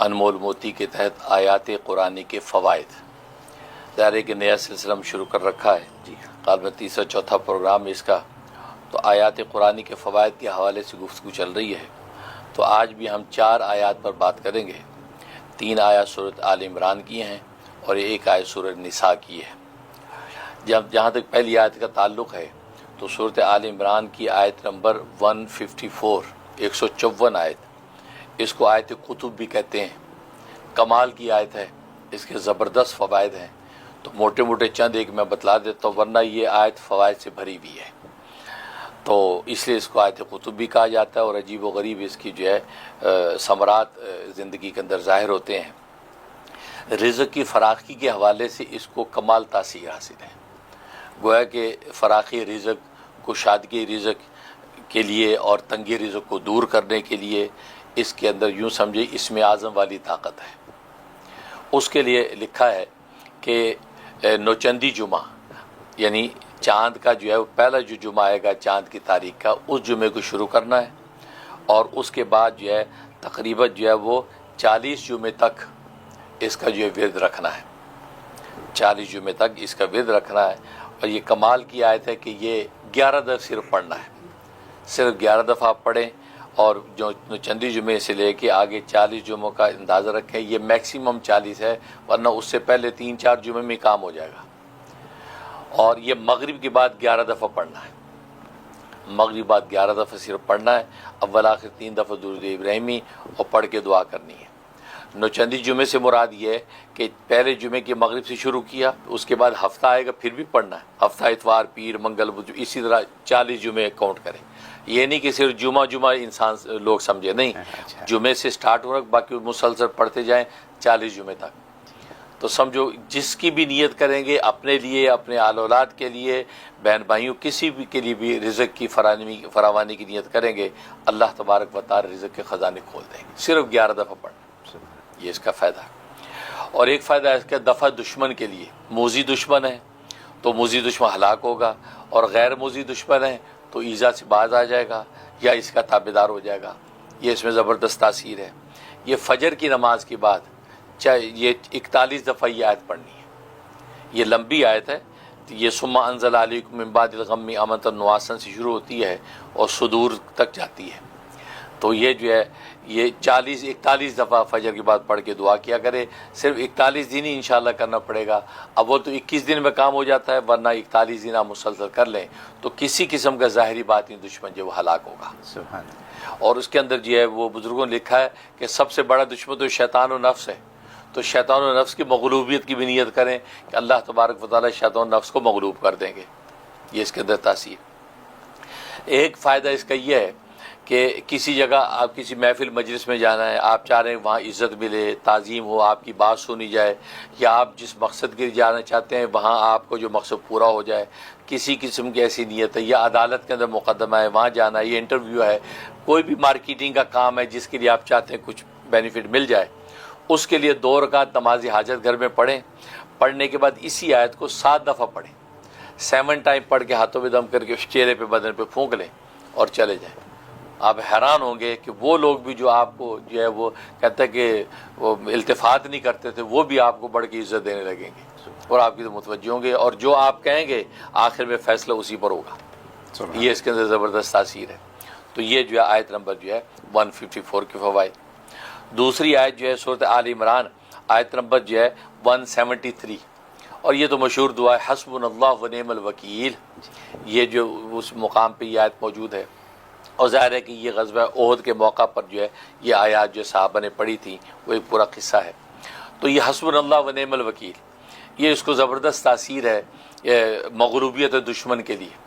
انمول موتی کے تحت آیات قرآنی کے فوائد، ظاہر ہے کہ نیا سلسلہ ہم شروع کر رکھا ہے، غالباً تیسرا چوتھا پروگرام اس کا، تو آیات قرآنی کے فوائد کے حوالے سے گفتگو چل رہی ہے۔ تو آج بھی ہم 4 آیات پر بات کریں گے۔ 3 آیات سورۃ آل عمران کی ہیں اور 1 آیت سورۃ نساء کی ہے۔ جہاں تک پہلی آیت کا تعلق ہے تو سورۃ آل عمران کی آیت نمبر 154 154 آیت، اس کو آیت قطب بھی کہتے ہیں، کمال کی آیت ہے، اس کے زبردست فوائد ہیں۔ تو موٹے موٹے چند ایک میں بتلا دیتا ہوں، ورنہ یہ آیت فوائد سے بھری ہوئی ہے، تو اس لیے اس کو آیت قطب بھی کہا جاتا ہے، اور عجیب و غریب اس کی جو ہے ثمرات زندگی کے اندر ظاہر ہوتے ہیں۔ رزق کی فراخی کے حوالے سے اس کو کمال تاثیر حاصل ہے، گویا کہ فراخی رزق، کشادگی رزق کے لیے اور تنگی رزق کو دور کرنے کے لیے اس کے اندر یوں سمجھے اسم اعظم والی طاقت ہے۔ اس کے لیے لکھا ہے کہ نوچندی جمعہ، یعنی چاند کا جو ہے وہ پہلا جو جمعہ آئے گا چاند کی تاریخ کا، اس جمعے کو شروع کرنا ہے، اور اس کے بعد جو ہے تقریباً جو ہے وہ 40 جمعے تک اس کا جو ہے ورد رکھنا ہے، 40 جمعے تک اس کا ورد رکھنا ہے۔ اور یہ کمال کی آیت ہے کہ یہ 11 دفعہ صرف پڑھنا ہے، صرف 11 دفعہ آپ پڑھیں، اور جو چندی جمعے سے لے کے آگے 40 جمعوں کا اندازہ رکھیں۔ یہ میکسیمم 40 ہے، ورنہ اس سے پہلے 3-4 جمعے میں کام ہو جائے گا۔ اور یہ مغرب کے بعد 11 دفعہ پڑھنا ہے، مغرب بعد 11 دفعہ صرف پڑھنا ہے، اول آخر 3 دفعہ درود ابراہیمی اور پڑھ کے دعا کرنی ہے۔ نوچندی جمعے سے مراد یہ ہے کہ پہلے جمعے کی مغرب سے شروع کیا، اس کے بعد ہفتہ آئے گا پھر بھی پڑھنا ہے، ہفتہ اتوار پیر منگل بدھ، اسی طرح 40 جمعے کاؤنٹ کریں۔ یہ نہیں کہ صرف جمعہ انسان لوگ سمجھے، نہیں، جمعے سے سٹارٹ ہو رہا باقی مسلسل پڑھتے جائیں 40 جمعے تک۔ تو سمجھو جس کی بھی نیت کریں گے، اپنے لیے، اپنے آل اولاد کے لیے، بہن بھائیوں کسی بھی کے لیے بھی رزق کی فراوانی کی نیت کریں گے، اللہ تبارک و تعالی رزق کے خزانے کھول دیں گے، صرف 11 دفعہ پڑھنا، یہ اس کا فائدہ ہے۔ اور ایک فائدہ اس کا دفع دشمن کے لیے، موذی دشمن ہے تو موذی دشمن ہلاک ہوگا، اور غیر موذی دشمن ہے تو ایذا سے باز آ جائے گا یا اس کا تابعدار ہو جائے گا، یہ اس میں زبردست تاثیر ہے۔ یہ فجر کی نماز کے بعد چاہے یہ 41 دفعہ یہ آیت پڑھنی ہے، یہ لمبی آیت ہے، یہ ثم انزل علیکم من بعد الغم امنۃ نعاسا سے شروع ہوتی ہے اور صدور تک جاتی ہے۔ تو یہ جو ہے یہ 41 دفعہ فجر کے بعد پڑھ کے دعا کیا کرے، صرف 41 دن ہی انشاءاللہ کرنا پڑے گا۔ اب وہ تو 21 دن میں کام ہو جاتا ہے، ورنہ 41 دن آپ مسلسل کر لیں تو کسی قسم کا ظاہری باطنی دشمن جو وہ ہلاک ہوگا۔ سبحان اللہ۔ اور اس کے اندر جو ہے وہ بزرگوں نے لکھا ہے کہ سب سے بڑا دشمن تو شیطان و نفس ہے، تو شیطان و نفس کی مغلوبیت کی بھی نیت کریں کہ اللہ تبارک و تعالی شیطان و نفس کو مغلوب کر دیں گے، یہ اس کے اندر تاثیر۔ ایک فائدہ اس کا یہ ہے کہ کسی جگہ آپ کسی محفل مجلس میں جانا ہے، آپ چاہ رہے ہیں وہاں عزت ملے، تعظیم ہو، آپ کی بات سنی جائے، یا آپ جس مقصد کے لیے جانا چاہتے ہیں وہاں آپ کو جو مقصد پورا ہو جائے، کسی قسم کی ایسی نیت ہے، یا عدالت کے اندر مقدمہ ہے وہاں جانا ہے، یہ انٹرویو ہے، کوئی بھی مارکیٹنگ کا کام ہے جس کے لیے آپ چاہتے ہیں کچھ بینیفٹ مل جائے، اس کے لیے 2 رکعت نماز حاجت گھر میں پڑھیں، پڑھنے کے بعد اسی آیت کو 7 دفعہ پڑھیں، 7 ٹائم پڑھ کے ہاتھوں میں دم کر کے چہرے پہ بدن پہ پھونک لیں اور چلے جائیں۔ آپ حیران ہوں گے کہ وہ لوگ بھی جو آپ کو جو ہے وہ کہتے ہیں کہ وہ التفات نہیں کرتے تھے، وہ بھی آپ کو بڑھ کے عزت دینے لگیں گے اور آپ کی تو متوجہ ہوں گے، اور جو آپ کہیں گے آخر میں فیصلہ اسی پر ہوگا۔ یہ اس کے اندر زبردست تاثیر ہے۔ تو یہ جو ہے آیت نمبر جو ہے 154 کے فوائد۔ دوسری آیت جو ہے سورۃ آل عمران، آیت نمبر جو ہے 173، اور یہ تو مشہور دعا ہے حسبنا اللہ و نعم الوکیل، یہ جو اس مقام پہ یہ آیت موجود ہے، اور ظاہر ہے کہ یہ غزوہ احد کے موقع پر جو ہے یہ آیات جو صحابہ نے پڑھی تھی وہ ایک پورا قصہ ہے۔ تو یہ حسبنا اللہ و نعم الوکیل، یہ اس کو زبردست تاثیر ہے مغلوبیت دشمن کے لیے،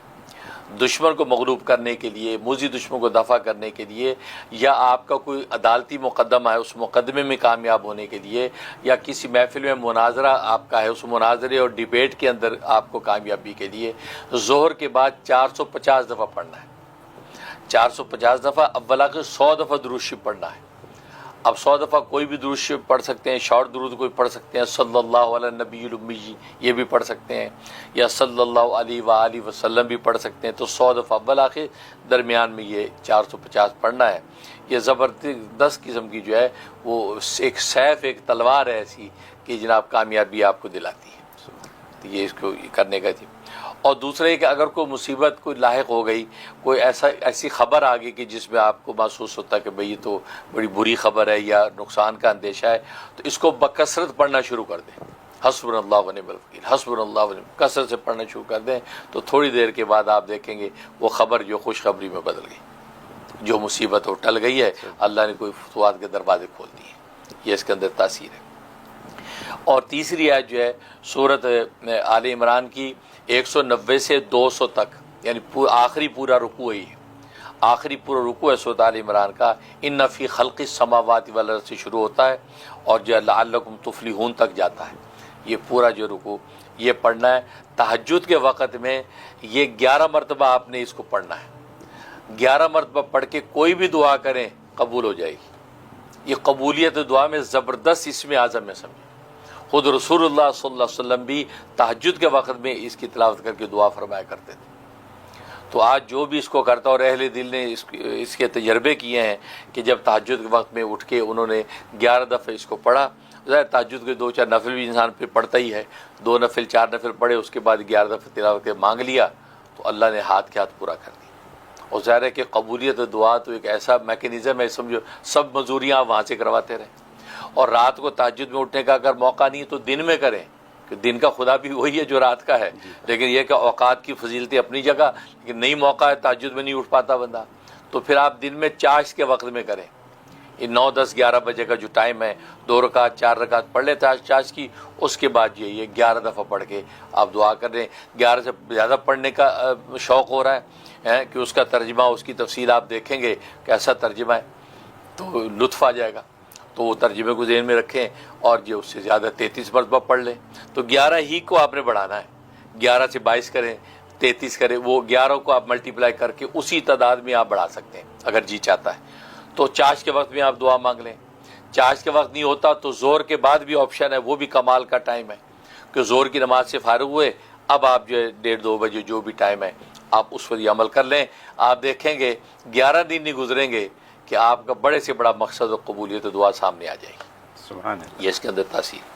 دشمن کو مغلوب کرنے کے لیے، موذی دشمن کو دفع کرنے کے لیے، یا آپ کا کوئی عدالتی مقدمہ ہے اس مقدمے میں کامیاب ہونے کے لیے، یا کسی محفل میں مناظرہ آپ کا ہے اس مناظرے اور ڈیبیٹ کے اندر آپ کو کامیابی کے لیے ظہر کے بعد 450 دفعہ پڑھنا ہے، 450 دفعہ، اول آخر 100 دفعہ درود شریف پڑھنا ہے۔ اب 100 دفعہ کوئی بھی درود شریف پڑھ سکتے ہیں، شارٹ درود کوئی پڑھ سکتے ہیں، صلی اللہ علی نبی الامی یہ بھی پڑھ سکتے ہیں، یا صلی اللہ علیہ وآلہ وسلم بھی پڑھ سکتے ہیں۔ تو 100 دفعہ اول آخر، درمیان میں یہ 450 پڑھنا ہے۔ یہ زبردست قسم کی جو ہے وہ ایک سیف، ایک تلوار ہے ایسی کہ جناب کامیابی آپ کو دلاتی ہے. تو یہ اس کو کرنے کا تھی. اور دوسرا یہ کہ اگر کوئی مصیبت کوئی لاحق ہو گئی، کوئی ایسی خبر آ گئی کہ جس میں آپ کو محسوس ہوتا ہے کہ بھئی یہ تو بڑی بری خبر ہے یا نقصان کا اندیشہ ہے، تو اس کو بکثرت پڑھنا شروع کر دیں. حسبنا اللہ و نعم الوکیل، حسبنا اللہ و نعم، کثرت سے پڑھنا شروع کر دیں تو تھوڑی دیر کے بعد آپ دیکھیں گے وہ خبر جو خوشخبری میں بدل گئی، جو مصیبت ہو ٹل گئی ہے، اللہ نے کوئی فتوحات کے دروازے کھول دیے. یہ اس کے اندر تاثیر ہے. اور تیسری آیت جو ہے سورۃ آل عمران کی 190 سے 200 تک، یعنی آخری پورا رکوع ہے، آخری پورا رکوع ہے سورۃ آل عمران کا. ان فی خلق السماوات والارض سے شروع ہوتا ہے اور جو لعلکم تفلحون تک جاتا ہے. یہ پورا جو رکوع یہ پڑھنا ہے تہجد کے وقت میں. یہ 11 مرتبہ آپ نے اس کو پڑھنا ہے. 11 مرتبہ پڑھ کے کوئی بھی دعا کریں قبول ہو جائے گی. یہ قبولیت دعا میں زبردست اسم اعظم ہے سمجھیں. خود رسول اللہ صلی اللہ علیہ وسلم بھی تہجد کے وقت میں اس کی تلاوت کر کے دعا فرمایا کرتے تھے. تو آج جو بھی اس کو کرتا اور اہل دل نے اس کے تجربے کیے ہیں کہ جب تہجد کے وقت میں اٹھ کے انہوں نے 11 دفعہ اس کو پڑھا. ظاہر تہجد کے 2-4 نفل بھی انسان پھر پڑھتا ہی ہے، 2 نفل 4 نفل پڑھے، اس کے بعد 11 دفعہ تلاوت کے مانگ لیا تو اللہ نے ہاتھ کے ہاتھ پورا کر دیا. اور ظاہر ہے کہ قبولیت دعا تو ایک ایسا میکینزم ہے، سمجھو سب مزوریاں آپ وہاں سے کرواتے رہیں. اور رات کو تہجد میں اٹھنے کا اگر موقع نہیں ہے تو دن میں کریں، کہ دن کا خدا بھی وہی ہے جو رات کا ہے. لیکن یہ کہ اوقات کی فضیلتیں اپنی جگہ، لیکن نہیں موقع ہے تہجد میں نہیں اٹھ پاتا بندہ، تو پھر آپ دن میں چاشت کے وقت میں کریں. یہ 9, 10, 11 بجے کا جو ٹائم ہے 2 رکعت 4 رکعت پڑھ لیتا ہے چاشت کی. اس کے بعد یہ 11 دفعہ پڑھ کے آپ دعا کر رہے ہیں. 11 سے زیادہ پڑھنے کا شوق ہو رہا ہے کہ اس کا ترجمہ، اس کی تفصیل آپ دیکھیں گے کیسا ترجمہ ہے تو لطف آ جائے گا. تو وہ ترجمے کو ذہن میں رکھیں اور جو اس سے زیادہ 33 مرتبہ پڑھ لیں. تو 11 ہی کو آپ نے بڑھانا ہے. 11 سے 22 کریں، 33 کریں، وہ 11 کو آپ ملٹیپلائی کر کے اسی تعداد میں آپ بڑھا سکتے ہیں اگر جی چاہتا ہے. تو چاشت کے وقت میں آپ دعا مانگ لیں. چاشت کے وقت نہیں ہوتا تو زور کے بعد بھی آپشن ہے، وہ بھی کمال کا ٹائم ہے کہ زور کی نماز سے فارغ ہوئے اب آپ جو ہے 1:30-2 بجے جو بھی ٹائم ہے آپ اس پر عمل کر لیں. آپ دیکھیں گے 11 دن نہیں گزریں گے کہ آپ کا بڑے سے بڑا مقصد و قبولیت دعا سامنے آ جائے گی. سبحان اللہ. یہ اس کے اندر تاثیر.